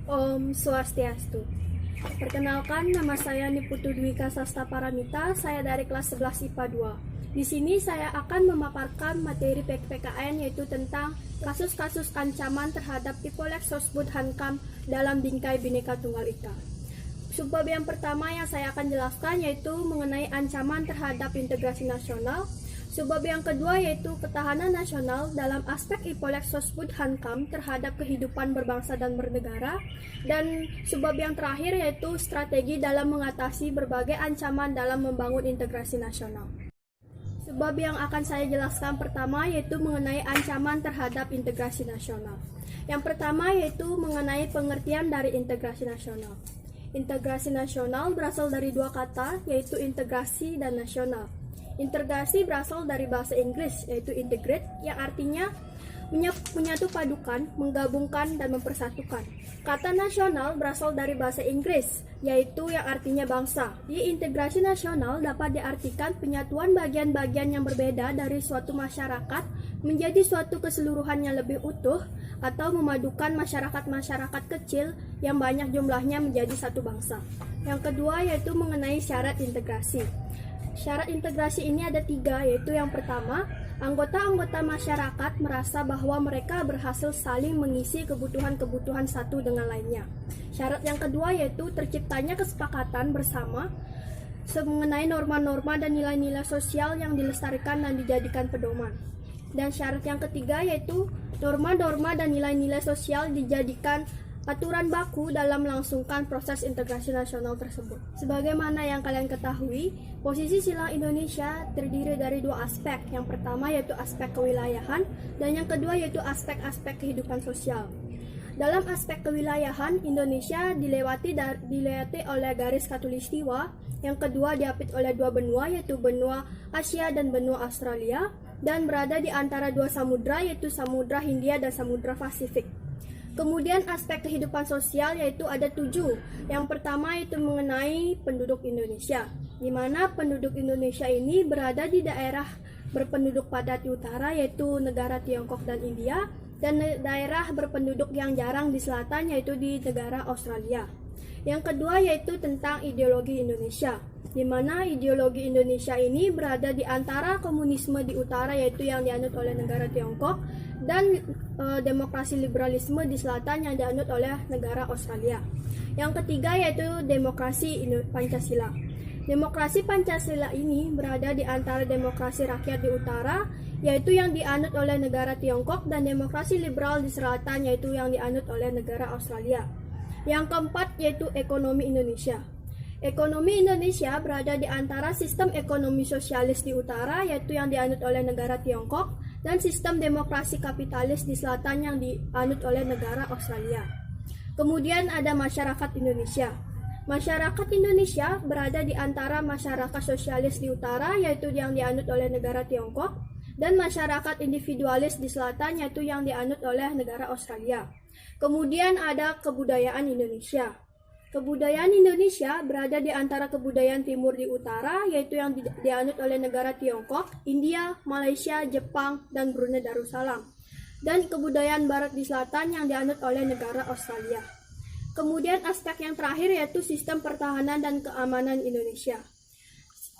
Om Swastiastu. Perkenalkan, nama saya Niputu Dwika Sasta Paramita, saya dari kelas 11 IPA 2. Di sini saya akan memaparkan materi PKN yaitu tentang kasus-kasus ancaman terhadap Ipolek Sosbud Hankam dalam Bingkai Bhinneka Tunggal Ika. Subbab yang pertama yang saya akan jelaskan yaitu mengenai ancaman terhadap integrasi nasional. Subbab yang kedua yaitu ketahanan nasional dalam aspek Ipolek Sosbud Hankam terhadap kehidupan berbangsa dan bernegara. Dan subbab yang terakhir yaitu strategi dalam mengatasi berbagai ancaman dalam membangun integrasi nasional. Subbab yang akan saya jelaskan pertama yaitu mengenai ancaman terhadap integrasi nasional. Yang pertama yaitu mengenai pengertian dari integrasi nasional. Integrasi nasional berasal dari dua kata yaitu integrasi dan nasional. Integrasi berasal dari bahasa Inggris yaitu integrate yang artinya menyatu padukan, menggabungkan, dan mempersatukan. Kata nasional berasal dari bahasa Inggris yaitu yang artinya bangsa. Di integrasi nasional dapat diartikan penyatuan bagian-bagian yang berbeda dari suatu masyarakat menjadi suatu keseluruhan yang lebih utuh atau memadukan masyarakat-masyarakat kecil yang banyak jumlahnya menjadi satu bangsa. Yang kedua yaitu mengenai syarat integrasi. Syarat integrasi ini ada 3, yaitu yang pertama, anggota-anggota masyarakat merasa bahwa mereka berhasil saling mengisi kebutuhan-kebutuhan satu dengan lainnya. Syarat yang kedua yaitu terciptanya kesepakatan bersama mengenai norma-norma dan nilai-nilai sosial yang dilestarikan dan dijadikan pedoman. Dan syarat yang ketiga yaitu norma-norma dan nilai-nilai sosial dijadikan aturan baku dalam melangsungkan proses integrasi nasional tersebut. Sebagaimana yang kalian ketahui, posisi silang Indonesia terdiri dari 2 aspek. Yang pertama yaitu aspek kewilayahan dan yang kedua yaitu aspek-aspek kehidupan sosial. Dalam aspek kewilayahan, Indonesia dilewati oleh garis khatulistiwa. Yang kedua diapit oleh 2 benua yaitu benua Asia dan benua Australia dan berada di antara 2 samudra yaitu Samudra Hindia dan Samudra Pasifik. Kemudian aspek kehidupan sosial yaitu ada 7. Yang pertama yaitu mengenai penduduk Indonesia, di mana penduduk Indonesia ini berada di daerah berpenduduk padat di utara yaitu negara Tiongkok dan India, dan daerah berpenduduk yang jarang di selatan yaitu di negara Australia. Yang kedua yaitu tentang ideologi Indonesia, di mana ideologi Indonesia ini berada di antara komunisme di utara yaitu yang dianut oleh negara Tiongkok dan demokrasi liberalisme di selatan yang dianut oleh negara Australia. Yang ketiga yaitu demokrasi Pancasila. Demokrasi Pancasila ini berada di antara demokrasi rakyat di utara yaitu yang dianut oleh negara Tiongkok dan demokrasi liberal di selatan yaitu yang dianut oleh negara Australia. Yang keempat yaitu ekonomi Indonesia. Ekonomi Indonesia berada di antara sistem ekonomi sosialis di utara yaitu yang dianut oleh negara Tiongkok dan sistem demokrasi kapitalis di selatan yang dianut oleh negara Australia. Kemudian ada masyarakat Indonesia. Masyarakat Indonesia berada di antara masyarakat sosialis di utara yaitu yang dianut oleh negara Tiongkok dan masyarakat individualis di selatan yaitu yang dianut oleh negara Australia. Kemudian ada kebudayaan Indonesia. Kebudayaan Indonesia berada di antara kebudayaan timur di utara yaitu yang dianut oleh negara Tiongkok, India, Malaysia, Jepang, dan Brunei Darussalam. Dan kebudayaan barat di selatan yang dianut oleh negara Australia. Kemudian aspek yang terakhir yaitu sistem pertahanan dan keamanan Indonesia.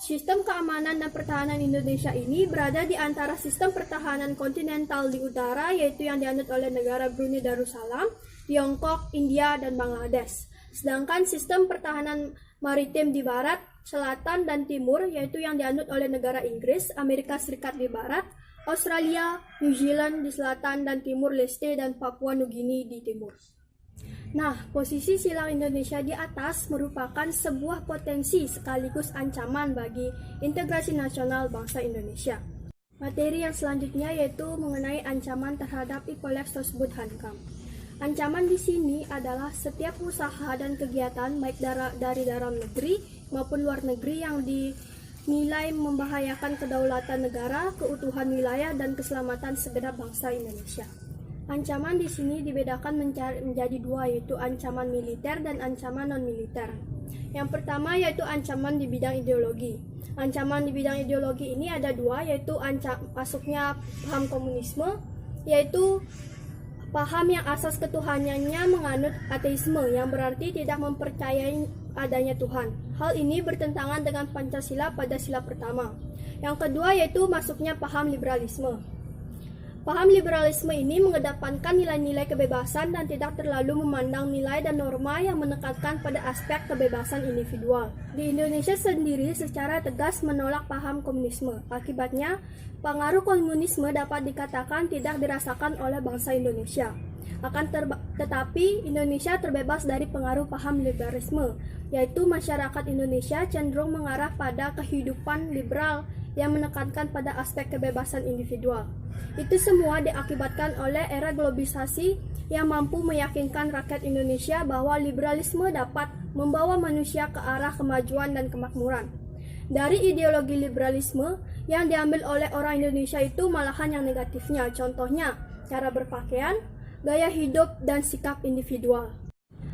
Sistem keamanan dan pertahanan Indonesia ini berada di antara sistem pertahanan kontinental di utara yaitu yang dianut oleh negara Brunei Darussalam, Tiongkok, India, dan Bangladesh. Sedangkan sistem pertahanan maritim di barat, selatan, dan timur yaitu yang dianut oleh negara Inggris, Amerika Serikat di barat, Australia, New Zealand di selatan dan timur leste, dan Papua Nugini di timur. Nah, posisi silang Indonesia di atas merupakan sebuah potensi sekaligus ancaman bagi integrasi nasional bangsa Indonesia. Materi yang selanjutnya yaitu mengenai ancaman terhadap Ipolek Sosbud Hankam. Ancaman di sini adalah setiap usaha dan kegiatan baik dari dalam negeri maupun luar negeri yang dinilai membahayakan kedaulatan negara, keutuhan wilayah, dan keselamatan segenap bangsa Indonesia. Ancaman di sini dibedakan menjadi 2 yaitu ancaman militer dan ancaman non-militer. Yang pertama yaitu ancaman di bidang ideologi. Ancaman di bidang ideologi ini ada 2 yaitu masuknya paham komunisme yaitu Paham yang asas ketuhanannya menganut ateisme, yang berarti tidak mempercayai adanya Tuhan. Hal ini bertentangan dengan Pancasila pada sila pertama. Yang kedua yaitu masuknya paham liberalisme. Paham liberalisme ini mengedepankan nilai-nilai kebebasan dan tidak terlalu memandang nilai dan norma yang menekankan pada aspek kebebasan individual. Di Indonesia sendiri secara tegas menolak paham komunisme. Akibatnya, pengaruh komunisme dapat dikatakan tidak dirasakan oleh bangsa Indonesia. Tetapi Indonesia terbebas dari pengaruh paham liberalisme, yaitu masyarakat Indonesia cenderung mengarah pada kehidupan liberal yang menekankan pada aspek kebebasan individual. Itu semua diakibatkan oleh era globalisasi yang mampu meyakinkan rakyat Indonesia bahwa liberalisme dapat membawa manusia ke arah kemajuan dan kemakmuran. Dari ideologi liberalisme yang diambil oleh orang Indonesia itu malahan yang negatifnya, contohnya cara berpakaian, gaya hidup, dan sikap individual.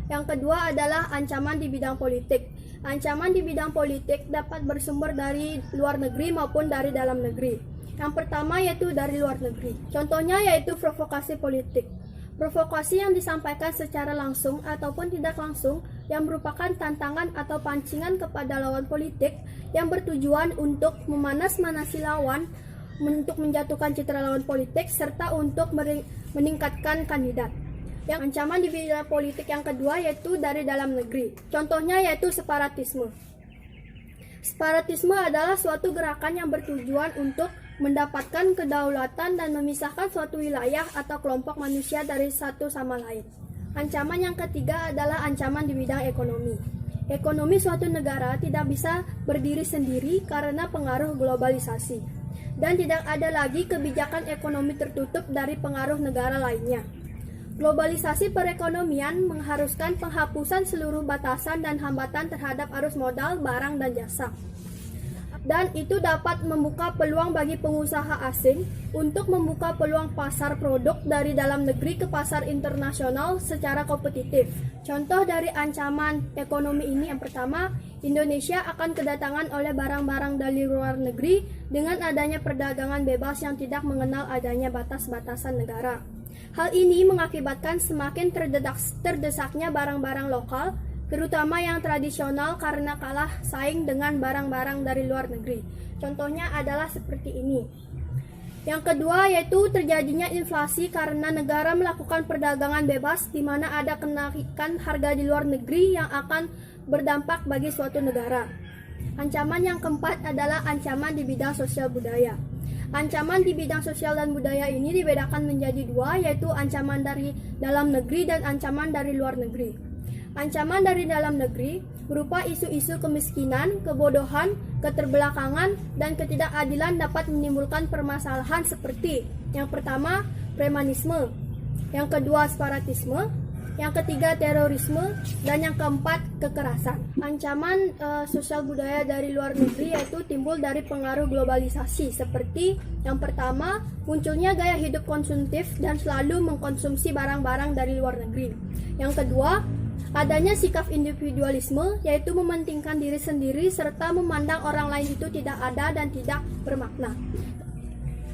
Yang kedua adalah ancaman di bidang politik. Ancaman di bidang politik dapat bersumber dari luar negeri maupun dari dalam negeri. Yang pertama yaitu dari luar negeri. Contohnya yaitu provokasi politik. Provokasi yang disampaikan secara langsung ataupun tidak langsung yang merupakan tantangan atau pancingan kepada lawan politik yang bertujuan untuk memanas-manasi lawan, untuk menjatuhkan citra lawan politik, serta untuk meningkatkan kandidat. Yang ancaman di bidang politik yang kedua yaitu dari dalam negeri. Contohnya yaitu separatisme. Separatisme adalah suatu gerakan yang bertujuan untuk mendapatkan kedaulatan dan memisahkan suatu wilayah atau kelompok manusia dari satu sama lain. Ancaman yang ketiga adalah ancaman di bidang ekonomi. Ekonomi suatu negara tidak bisa berdiri sendiri karena pengaruh globalisasi, dan tidak ada lagi kebijakan ekonomi tertutup dari pengaruh negara lainnya. Globalisasi perekonomian mengharuskan penghapusan seluruh batasan dan hambatan terhadap arus modal, barang, dan jasa. Dan itu dapat membuka peluang bagi pengusaha asing untuk membuka peluang pasar produk dari dalam negeri ke pasar internasional secara kompetitif. Contoh dari ancaman ekonomi ini yang pertama, Indonesia akan kedatangan oleh barang-barang dari luar negeri dengan adanya perdagangan bebas yang tidak mengenal adanya batas-batasan negara. Hal ini mengakibatkan semakin terdesaknya barang-barang lokal, terutama yang tradisional karena kalah saing dengan barang-barang dari luar negeri. Contohnya adalah seperti ini. Yang kedua yaitu terjadinya inflasi karena negara melakukan perdagangan bebas di mana ada kenaikan harga di luar negeri yang akan berdampak bagi suatu negara. Ancaman yang keempat adalah ancaman di bidang sosial budaya. Ancaman di bidang sosial dan budaya ini dibedakan menjadi dua, yaitu ancaman dari dalam negeri dan ancaman dari luar negeri. Ancaman dari dalam negeri berupa isu-isu kemiskinan, kebodohan, keterbelakangan, dan ketidakadilan dapat menimbulkan permasalahan seperti yang pertama, premanisme, yang kedua, separatisme, yang ketiga, terorisme, dan yang keempat, kekerasan. Ancaman sosial budaya dari luar negeri yaitu timbul dari pengaruh globalisasi seperti yang pertama, munculnya gaya hidup konsumtif dan selalu mengkonsumsi barang-barang dari luar negeri. Yang kedua, adanya sikap individualisme, yaitu mementingkan diri sendiri serta memandang orang lain itu tidak ada dan tidak bermakna.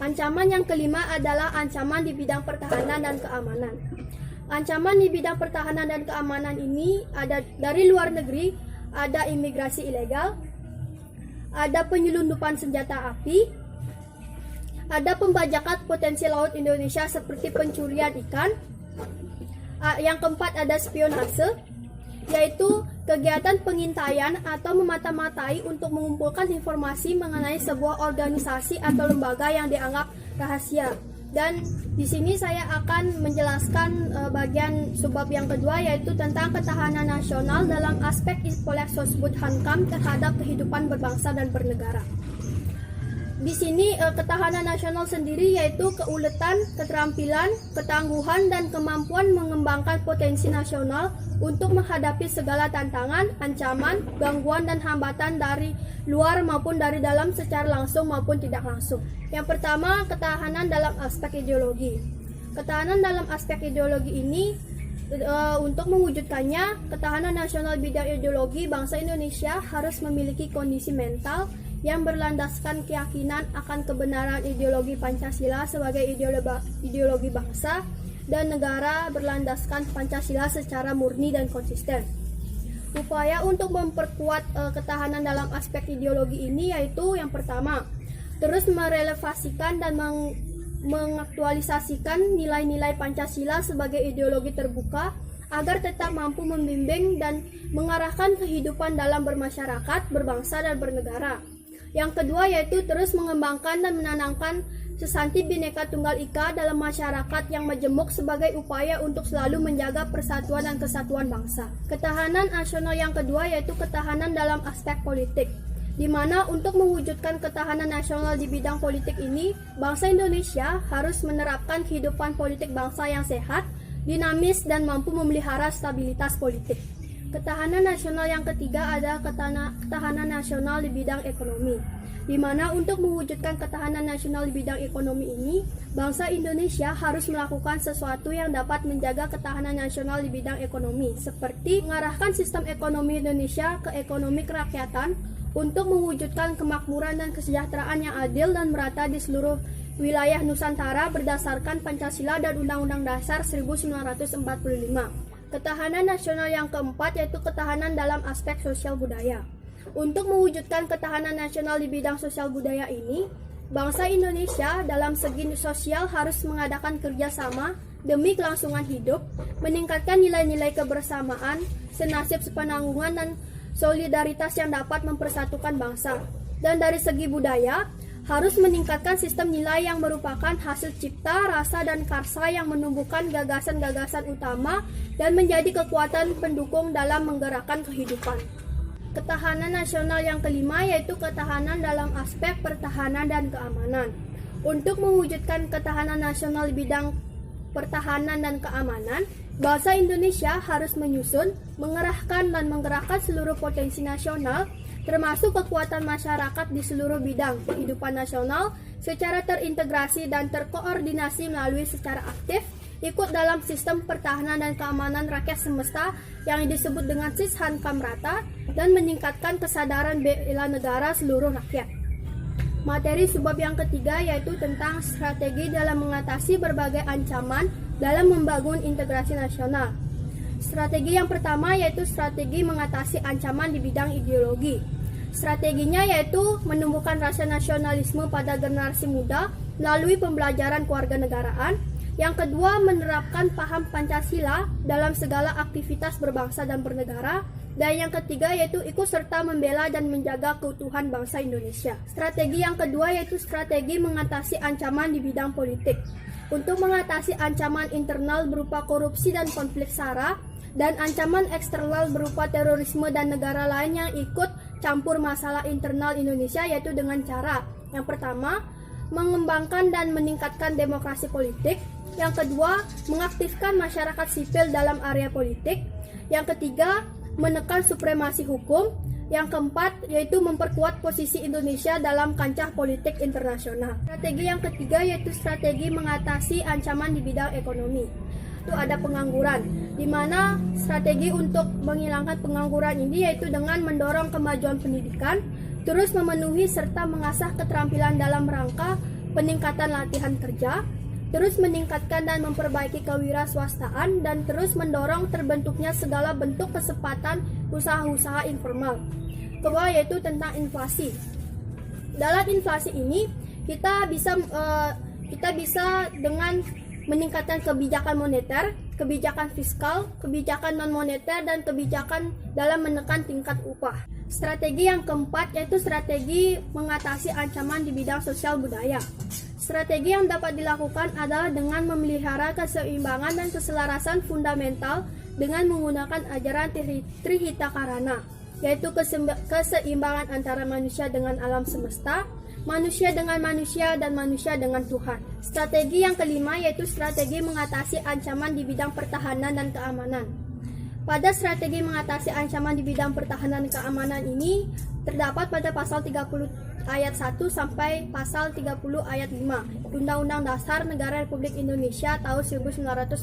Ancaman yang kelima adalah ancaman di bidang pertahanan dan keamanan. Ancaman di bidang pertahanan dan keamanan ini ada dari luar negeri, ada imigrasi ilegal, ada penyelundupan senjata api, ada pembajakan potensi laut Indonesia seperti pencurian ikan. Yang keempat ada spionase, yaitu kegiatan pengintaian atau memata-matai untuk mengumpulkan informasi mengenai sebuah organisasi atau lembaga yang dianggap rahasia. Dan di sini saya akan menjelaskan bagian subbab yang kedua, yaitu tentang ketahanan nasional dalam aspek Sosbud Hankam terhadap kehidupan berbangsa dan bernegara. Di sini ketahanan nasional sendiri yaitu keuletan, keterampilan, ketangguhan, dan kemampuan mengembangkan potensi nasional untuk menghadapi segala tantangan, ancaman, gangguan, dan hambatan dari luar maupun dari dalam secara langsung maupun tidak langsung. Yang pertama, ketahanan dalam aspek ideologi. Ketahanan dalam aspek ideologi ini untuk mewujudkannya, ketahanan nasional bidang ideologi bangsa Indonesia harus memiliki kondisi mental yang berlandaskan keyakinan akan kebenaran ideologi Pancasila sebagai ideologi bangsa dan negara berlandaskan Pancasila secara murni dan konsisten. Upaya untuk memperkuat ketahanan dalam aspek ideologi ini yaitu yang pertama, terus merelevasikan dan mengaktualisasikan nilai-nilai Pancasila sebagai ideologi terbuka agar tetap mampu membimbing dan mengarahkan kehidupan dalam bermasyarakat, berbangsa, dan bernegara. Yang kedua yaitu terus mengembangkan dan menanamkan sesanti Bhinneka Tunggal Ika dalam masyarakat yang majemuk sebagai upaya untuk selalu menjaga persatuan dan kesatuan bangsa. Ketahanan nasional yang kedua yaitu ketahanan dalam aspek politik, di mana untuk mewujudkan ketahanan nasional di bidang politik ini, bangsa Indonesia harus menerapkan kehidupan politik bangsa yang sehat, dinamis, dan mampu memelihara stabilitas politik. Ketahanan nasional yang ketiga adalah ketahanan nasional di bidang ekonomi, di mana untuk mewujudkan ketahanan nasional di bidang ekonomi ini, bangsa Indonesia harus melakukan sesuatu yang dapat menjaga ketahanan nasional di bidang ekonomi, seperti mengarahkan sistem ekonomi Indonesia ke ekonomi kerakyatan untuk mewujudkan kemakmuran dan kesejahteraan yang adil dan merata di seluruh wilayah Nusantara berdasarkan Pancasila dan Undang-Undang Dasar 1945. Ketahanan nasional yang keempat yaitu ketahanan dalam aspek sosial budaya. Untuk mewujudkan ketahanan nasional di bidang sosial budaya ini, bangsa Indonesia dalam segi sosial harus mengadakan kerjasama demi kelangsungan hidup, meningkatkan nilai-nilai kebersamaan, senasib sepenanggungan, dan solidaritas yang dapat mempersatukan bangsa. Dan dari segi budaya, harus meningkatkan sistem nilai yang merupakan hasil cipta, rasa, dan karsa yang menumbuhkan gagasan-gagasan utama dan menjadi kekuatan pendukung dalam menggerakkan kehidupan. Ketahanan nasional yang kelima yaitu ketahanan dalam aspek pertahanan dan keamanan. Untuk mewujudkan ketahanan nasional di bidang pertahanan dan keamanan, bangsa Indonesia harus menyusun, mengerahkan, dan menggerakkan seluruh potensi nasional termasuk kekuatan masyarakat di seluruh bidang kehidupan nasional secara terintegrasi dan terkoordinasi melalui secara aktif ikut dalam sistem pertahanan dan keamanan rakyat semesta yang disebut dengan Sishankam Rata dan meningkatkan kesadaran bela negara seluruh rakyat. Materi subbab yang ketiga yaitu tentang strategi dalam mengatasi berbagai ancaman dalam membangun integrasi nasional. Strategi yang pertama yaitu strategi mengatasi ancaman di bidang ideologi. Strateginya yaitu menumbuhkan rasa nasionalisme pada generasi muda melalui pembelajaran kewarganegaraan. Yang kedua, menerapkan paham Pancasila dalam segala aktivitas berbangsa dan bernegara. Dan yang ketiga yaitu ikut serta membela dan menjaga keutuhan bangsa Indonesia. Strategi yang kedua yaitu strategi mengatasi ancaman di bidang politik. Untuk mengatasi ancaman internal berupa korupsi dan konflik SARA, dan ancaman eksternal berupa terorisme dan negara lain yang ikut campur masalah internal Indonesia yaitu dengan cara yang pertama, mengembangkan dan meningkatkan demokrasi politik. Yang kedua, mengaktifkan masyarakat sipil dalam area politik. Yang ketiga, menekan supremasi hukum. Yang keempat, yaitu memperkuat posisi Indonesia dalam kancah politik internasional. Strategi yang ketiga yaitu strategi mengatasi ancaman di bidang ekonomi. Itu ada pengangguran, di mana strategi untuk menghilangkan pengangguran ini yaitu dengan mendorong kemajuan pendidikan, terus memenuhi serta mengasah keterampilan dalam rangka peningkatan latihan kerja, terus meningkatkan dan memperbaiki kewirausahaan, dan terus mendorong terbentuknya segala bentuk kesempatan usaha-usaha informal. Kedua yaitu tentang inflasi. Dalam inflasi ini kita bisa dengan meningkatkan kebijakan moneter, kebijakan fiskal, kebijakan non-moneter, dan kebijakan dalam menekan tingkat upah. Strategi yang keempat yaitu strategi mengatasi ancaman di bidang sosial budaya. Strategi yang dapat dilakukan adalah dengan memelihara keseimbangan dan keselarasan fundamental dengan menggunakan ajaran Trihita Karana, yaitu keseimbangan antara manusia dengan alam semesta, manusia dengan manusia, dan manusia dengan Tuhan. Strategi yang kelima yaitu strategi mengatasi ancaman di bidang pertahanan dan keamanan. Pada strategi mengatasi ancaman di bidang pertahanan dan keamanan ini terdapat pada pasal 30 ayat 1 sampai pasal 30 ayat 5 Undang-Undang Dasar Negara Republik Indonesia tahun 1945,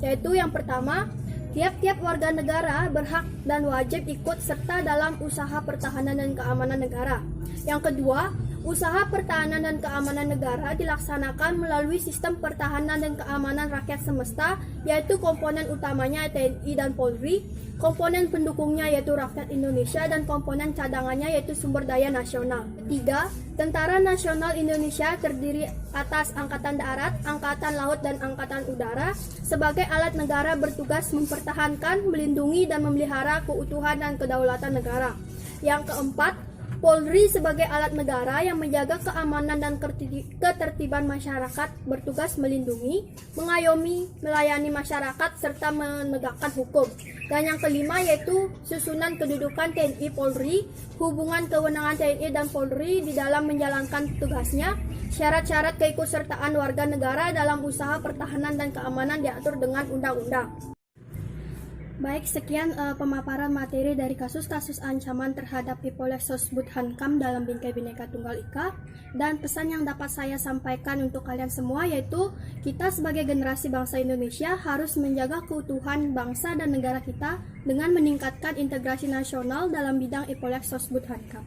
yaitu yang pertama, tiap-tiap warga negara berhak dan wajib ikut serta dalam usaha pertahanan dan keamanan negara. Yang kedua, Usaha pertahanan dan keamanan negara dilaksanakan melalui sistem pertahanan dan keamanan rakyat semesta, yaitu komponen utamanya TNI dan Polri, komponen pendukungnya yaitu rakyat Indonesia, dan komponen cadangannya yaitu sumber daya nasional. Ketiga, Tentara Nasional Indonesia terdiri atas Angkatan Darat, Angkatan Laut, dan Angkatan Udara sebagai alat negara bertugas mempertahankan, melindungi, dan memelihara keutuhan dan kedaulatan negara. Yang keempat, Polri sebagai alat negara yang menjaga keamanan dan ketertiban masyarakat, bertugas melindungi, mengayomi, melayani masyarakat, serta menegakkan hukum. Dan yang kelima yaitu susunan kedudukan TNI Polri, hubungan kewenangan TNI dan Polri di dalam menjalankan tugasnya, syarat-syarat keikutsertaan warga negara dalam usaha pertahanan dan keamanan diatur dengan undang-undang. Baik, sekian pemaparan materi dari kasus-kasus ancaman terhadap Ipolek Sosbud Hankam dalam Bingkai Bhinneka Tunggal Ika. Dan pesan yang dapat saya sampaikan untuk kalian semua yaitu kita sebagai generasi bangsa Indonesia harus menjaga keutuhan bangsa dan negara kita dengan meningkatkan integrasi nasional dalam bidang Ipolek Sosbud Hankam.